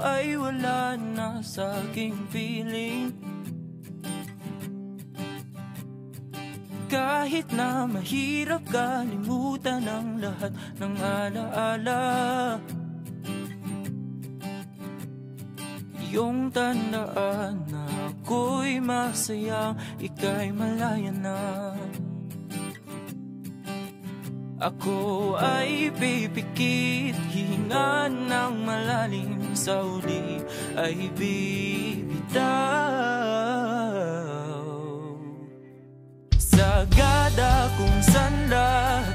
ay wala na sa aking piling. Kahit na mahirap kalimutan ang lahat ng alaala, iyong tandaan na ako'y masaya, ika'y malaya na. Ako ay pipikit, hihinga ng malalim, sa uli ay bibitaw. Sagada kung saan lahat